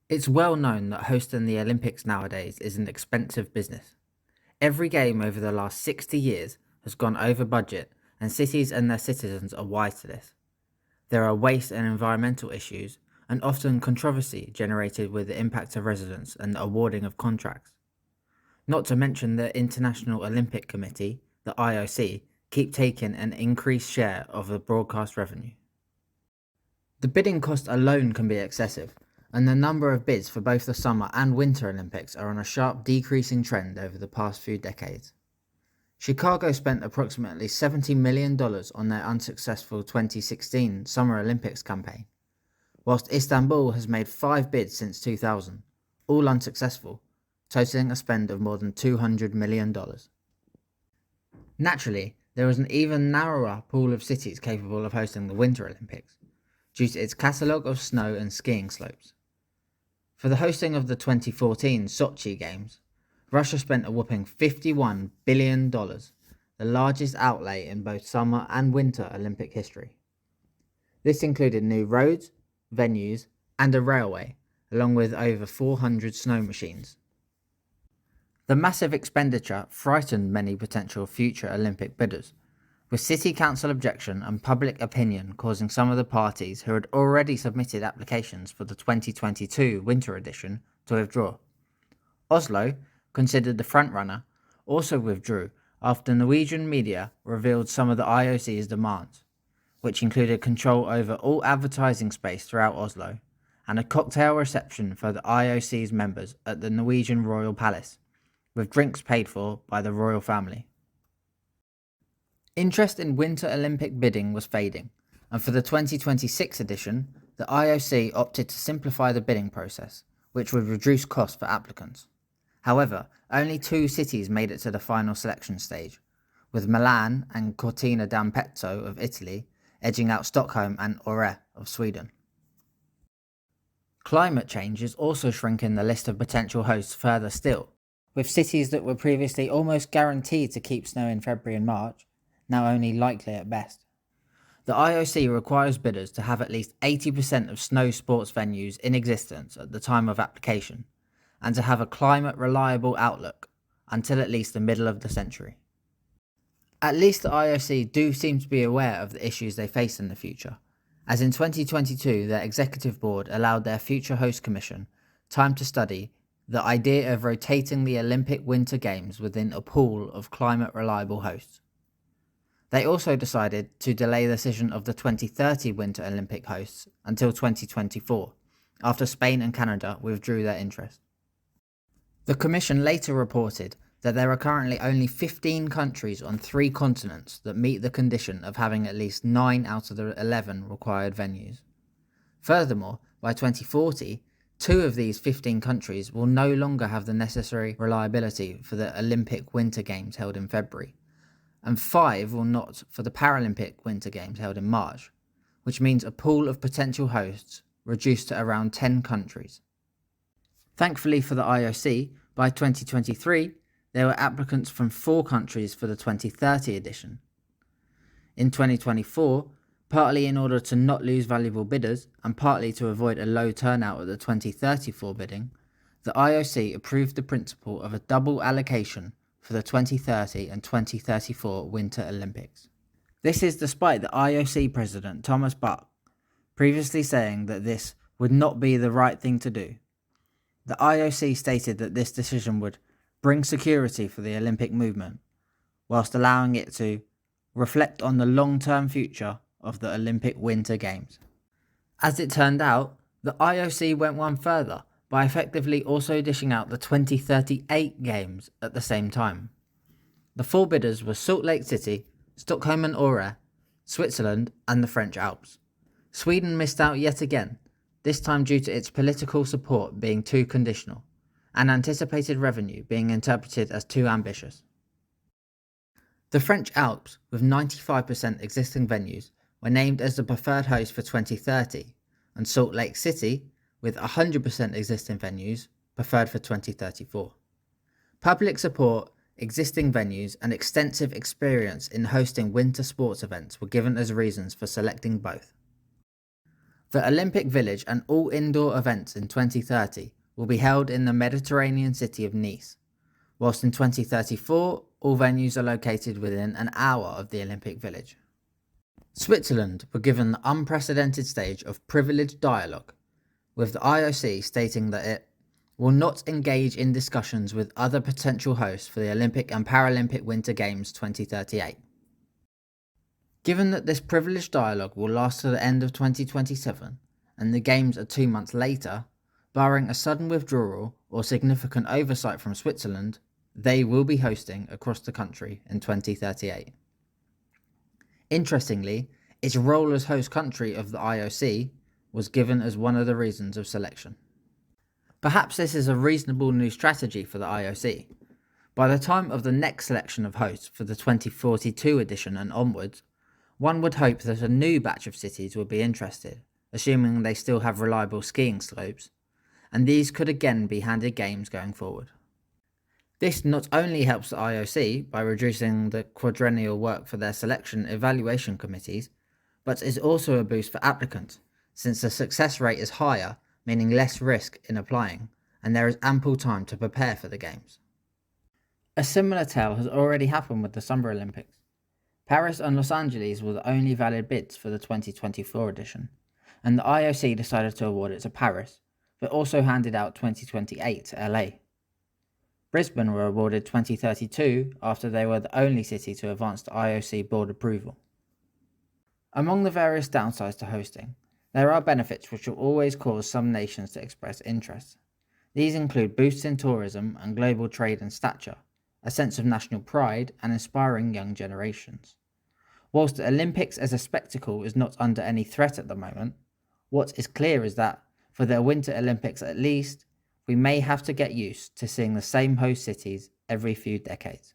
It's well known that hosting the Olympics nowadays is an expensive business. Every game over the last 60 years has gone over budget, and cities and their citizens are wise to this. There are waste and environmental issues, and often controversy generated with the impact of residents and the awarding of contracts. Not to mention the International Olympic Committee, the IOC, keep taking an increased share of the broadcast revenue. The bidding cost alone can be excessive, and the number of bids for both the Summer and Winter Olympics are on a sharp decreasing trend over the past few decades. Chicago spent approximately $70 million on their unsuccessful 2016 Summer Olympics campaign, whilst Istanbul has made 5 bids since 2000, all unsuccessful, totaling a spend of more than $200 million. Naturally, there is an even narrower pool of cities capable of hosting the Winter Olympics, due to its catalogue of snow and skiing slopes. For the hosting of the 2014 Sochi Games, Russia spent a whopping $51 billion, the largest outlay in both Summer and Winter Olympic history. This included new roads, venues, and a railway, along with over 400 snow machines. The massive expenditure frightened many potential future Olympic bidders, with city council objection and public opinion causing some of the parties who had already submitted applications for the 2022 winter edition to withdraw. Oslo, considered the frontrunner, also withdrew after Norwegian media revealed some of the IOC's demands, which included control over all advertising space throughout Oslo and a cocktail reception for the IOC's members at the Norwegian Royal Palace, with drinks paid for by the royal family. Interest in Winter Olympic bidding was fading, and for the 2026 edition, the IOC opted to simplify the bidding process, which would reduce costs for applicants. However, only 2 cities made it to the final selection stage, with Milan and Cortina d'Ampezzo of Italy edging out Stockholm and Åre of Sweden. Climate change is also shrinking the list of potential hosts further still, with cities that were previously almost guaranteed to keep snow in February and March now only likely at best. The IOC requires bidders to have at least 80% of snow sports venues in existence at the time of application, and to have a climate-reliable outlook until at least the middle of the century. At least the IOC do seem to be aware of the issues they face in the future, as in 2022 their executive board allowed their future host commission time to study the idea of rotating the Olympic Winter Games within a pool of climate-reliable hosts. They also decided to delay the decision of the 2030 Winter Olympic hosts until 2024, after Spain and Canada withdrew their interest. The Commission later reported that there are currently only 15 countries on 3 continents that meet the condition of having at least 9 out of the 11 required venues. Furthermore, by 2040, 2 of these 15 countries will no longer have the necessary reliability for the Olympic Winter Games held in February, and 5 will not for the Paralympic Winter Games held in March, which means a pool of potential hosts reduced to around 10 countries. Thankfully for the IOC, by 2023, there were applicants from 4 countries for the 2030 edition. In 2024, partly in order to not lose valuable bidders and partly to avoid a low turnout at the 2034 bidding, the IOC approved the principle of a double allocation for the 2030 and 2034 Winter Olympics. This is despite the IOC president Thomas Bach previously saying that this would not be the right thing to do. The IOC stated that this decision would bring security for the Olympic movement, whilst allowing it to reflect on the long-term future of the Olympic Winter Games. As it turned out, the IOC went one further by effectively also dishing out the 2038 Games at the same time. The 4 bidders were Salt Lake City, Stockholm and Åre, Switzerland and the French Alps. Sweden missed out yet again, this time due to its political support being too conditional, and anticipated revenue being interpreted as too ambitious. The French Alps, with 95% existing venues, were named as the preferred host for 2030, and Salt Lake City, with 100% existing venues, preferred for 2034. Public support, existing venues, and extensive experience in hosting winter sports events were given as reasons for selecting both. The Olympic Village and all indoor events in 2030 will be held in the Mediterranean city of Nice, whilst in 2034 all venues are located within an hour of the Olympic Village. Switzerland were given the unprecedented stage of privileged dialogue, with the IOC stating that it will not engage in discussions with other potential hosts for the Olympic and Paralympic Winter Games 2038. Given that this privileged dialogue will last to the end of 2027, and the Games are 2 months later, barring a sudden withdrawal or significant oversight from Switzerland, they will be hosting across the country in 2038. Interestingly, its role as host country of the IOC was given as one of the reasons of selection. Perhaps this is a reasonable new strategy for the IOC. By the time of the next selection of hosts for the 2042 edition and onwards, one would hope that a new batch of cities would be interested, assuming they still have reliable skiing slopes, and these could again be handed games going forward. This not only helps the IOC by reducing the quadrennial work for their selection evaluation committees, but is also a boost for applicants, since the success rate is higher, meaning less risk in applying, and there is ample time to prepare for the Games. A similar tale has already happened with the Summer Olympics. Paris and Los Angeles were the only valid bids for the 2024 edition, and the IOC decided to award it to Paris, but also handed out 2028 to LA. Brisbane were awarded 2032 after they were the only city to advance to IOC board approval. Among the various downsides to hosting, there are benefits which will always cause some nations to express interest. These include boosts in tourism and global trade and stature, a sense of national pride, and inspiring young generations. Whilst the Olympics as a spectacle is not under any threat at the moment, what is clear is that, for the Winter Olympics at least, we may have to get used to seeing the same host cities every few decades.